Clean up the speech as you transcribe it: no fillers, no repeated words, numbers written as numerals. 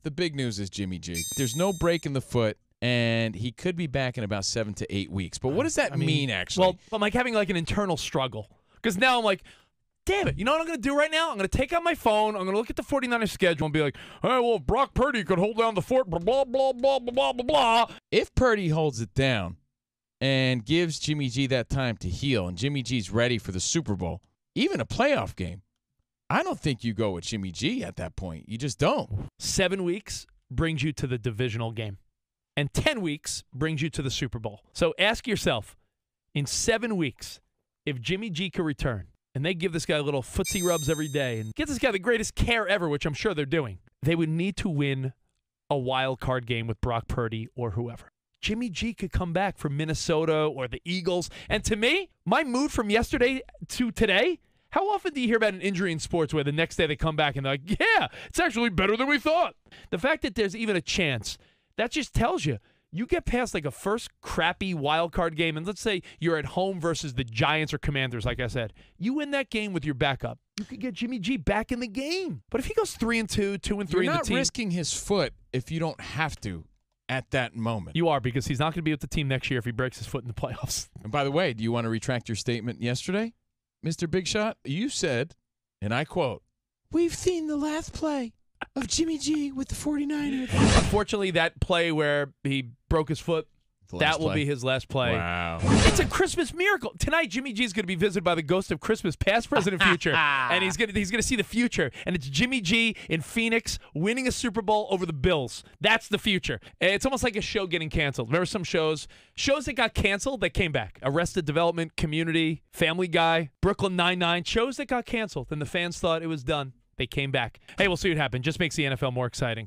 the big news is Jimmy G. There's no break in the foot, and he could be back in about 7 to 8 weeks. But what does that mean, actually? Well, I'm like having like an internal struggle because now I'm like, damn it. You know what I'm going to do right now? I'm going to take out my phone. I'm going to look at the 49ers schedule and be like, hey, well, if Brock Purdy could hold down the fort, blah, blah, blah, blah, blah, blah, blah. If Purdy holds it down and gives Jimmy G that time to heal and Jimmy G's ready for the Super Bowl, even a playoff game, I don't think you go with Jimmy G at that point. You just don't. 7 weeks brings you to the divisional game, and 10 weeks brings you to the Super Bowl. So ask yourself, in 7 weeks, if Jimmy G could return, and they give this guy little footsie rubs every day and get this guy the greatest care ever, which I'm sure they're doing, they would need to win a wild card game with Brock Purdy or whoever. Jimmy G could come back from Minnesota or the Eagles. And to me, my mood from yesterday to today, how often do you hear about an injury in sports where the next day they come back and they're like, yeah, it's actually better than we thought? The fact that there's even a chance, that just tells you, you get past like a first crappy wild card game, and let's say you're at home versus the Giants or Commanders, like I said. You win that game with your backup. You could get Jimmy G back in the game. But if he goes 3-2, 2-3 in the team. You're not risking his foot if you don't have to at that moment. You are, because he's not going to be with the team next year if he breaks his foot in the playoffs. And by the way, do you want to retract your statement yesterday, Mr. Big Shot? You said, and I quote, "We've seen the last play of Jimmy G with the 49ers. Unfortunately, that play where he broke his foot, that will be his last play. Wow. It's a Christmas miracle. Tonight, Jimmy G is going to be visited by the ghost of Christmas past, present, and future. And he's going to see the future. And it's Jimmy G in Phoenix winning a Super Bowl over the Bills. That's the future. It's almost like a show getting canceled. Remember some shows that got canceled that came back? Arrested Development, Community, Family Guy, Brooklyn Nine-Nine. Shows that got canceled, and the fans thought it was done. They came back. Hey, we'll see what happens. Just makes the NFL more exciting.